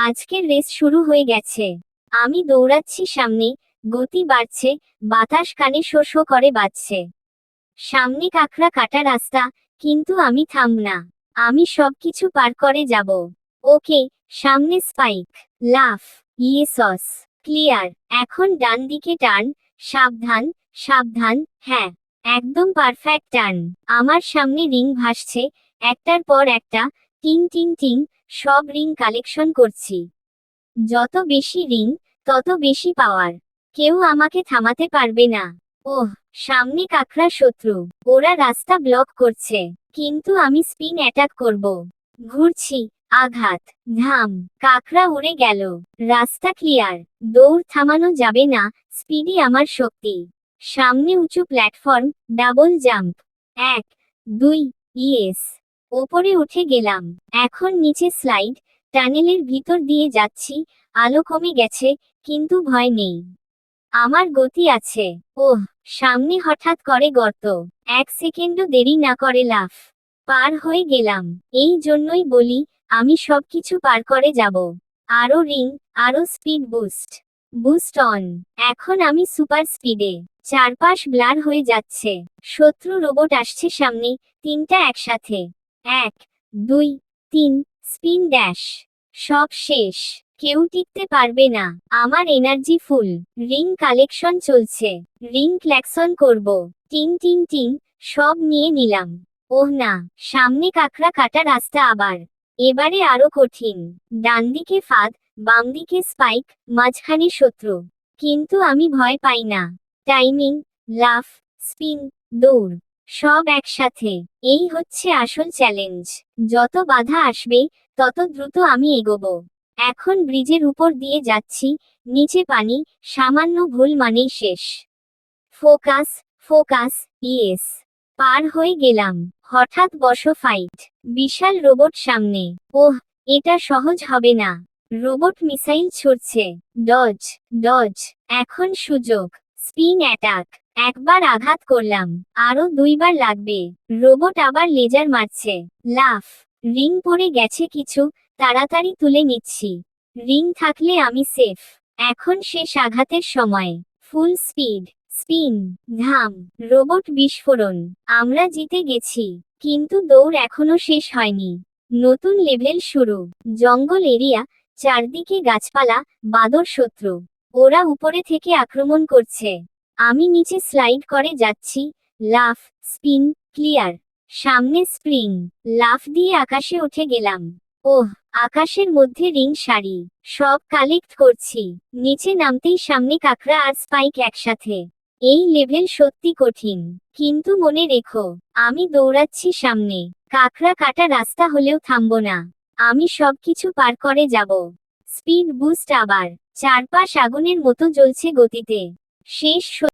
আজকের রেস শুরু হয়ে গেছে। আমি দৌড়াচ্ছি সামনে, গতি বাড়ছে, বাতাস কানে শো শো করে বাজছে। সামনে কাঁকড়া কাটা রাস্তা, কিন্তু আমি থাম না। আমি সবকিছু পার করে যাব। ওকে, সামনে স্পাইক, লাফ, ইয়েসস, ক্লিয়ার। এখন ডান দিকে টার্ন, সাবধান, সাবধান, হ্যাঁ, একদম পারফেক্ট টার্ন। আমার সামনে রিং ভাসছে, একটার পর একটা, টিং টিং টিং, সব রিং কালেকশন করছি। যত বেশি রিং, তত বেশি পাওয়ার। কেউ আমাকে থামাতে পারবে না। ওহ, সামনে কাঁকড়া শত্রু, ওরা রাস্তা ব্লক করছে, কিন্তু আমি স্পিন অ্যাটাক করব। ঘুরছি, আঘাত, ধাম, কাঁকড়া উড়ে গেল। রাস্তা ক্লিয়ার, দৌড় থামানো যাবে না, স্পিডই আমার শক্তি। সামনে উঁচু প্ল্যাটফর্ম, ডাবল জাম্প, 1, 2, ইয়েস। ওপরে উঠে গেলাম। এখন নিচে স্লাইড, টানেলের ভিতর দিয়ে যাচ্ছি, আলো কমে গেছে, কিন্তু ভয় নেই। আমার গতি আছে। ওহ, সামনে হঠাৎ করে গর্ত, 1 সেকেন্ডও দেরি না করে লাফ। পার হয়ে গেলাম। এই জন্যই বলি, আমি সবকিছু পার করে যাব। আরো রিং, আরো স্পিড বুস্ট। Boost on. এখন আমি সুপার স্পিডে। চারপাশ ব্লার হয়ে যাচ্ছে। শত্রু রোবট আসছে সামনে, 3টা একসাথে। 1, 2, 3, স্পিন ড্যাশ। সব শেষ। কেউ টিকতে পারবে না। আমার এনার্জি ফুল। রিং কালেকশন চলছে। রিং ক্ল্যাকসন করব। টিং টিং টিং, সব নিয়ে নিলাম। ওহ না, সামনে কাঁকড়া কাটা রাস্তা আবার। এবারে আরো কঠিন। ডান দিকে ফাঁদ, বাম দিকে স্পাইক, মাঝখানে শত্রু। কিন্তু আমি ভয় পাই না। টাইমিং, লাফ, স্পিন, দৌড়, সব একসাথে। এই হচ্ছে আসল চ্যালেঞ্জ। যত বাধা আসবে, তত দ্রুত আমি এগোবো। এখন ব্রিজের উপর দিয়ে যাচ্ছি, নিচে পানি, সামান্য ভুল মানেই শেষ। Focus, focus, yes. পার হয়ে গেলাম। হঠাৎ বসো ফাইট। বিশাল রোবট সামনে। ওহ, এটা সহজ হবে না। রোবট মিসাইল ছুড়ছে। Dodge, dodge. এখন সুযোগ। Spin attack. একবার আঘাত করলাম, আরো 2বার লাগবে। রোবট আবার লেজার মারছে। লাফ। রিং পড়ে গেছে কিছু, তাড়াতাড়ি তুলে নিচ্ছি। রিং থাকলে আমি সেফ। এখন শেষ আঘাতের সময়। ফুল স্পিড, স্পিন, ধাম, রোবট বিস্ফোরণ। আমরা জিতে গেছি। কিন্তু দৌড় এখনো শেষ হয়নি। নতুন লেভেল শুরু। জঙ্গল এরিয়া, চারদিকে গাছপালা, বাদর শত্রু। ওরা উপরে থেকে আক্রমণ করছে। আমি নিচে স্লাইড করে যাচ্ছি, লাফ, স্পিন, ক্লিয়ার। সামনে স্প্রিং, লাফ দিয়ে আকাশে উঠে গেলাম। ওহ, আকাশের মধ্যে রিং সারি। সব কালেক্ট করছি। নিচে নামতেই সামনে কাঁকড়া আর স্পাইক একসাথে। এই লেভেল সত্যি কঠিন। কিন্তু মনে রেখো, আমি দৌড়াচ্ছি সামনে। কাঁকড়া কাটা রাস্তা হলেও থামবো না। আমি সবকিছু পার করে যাব। স্পিড বুস্ট আবার। চারপাশ আগুনের মতো জ্বলছে গতিতে। শেষ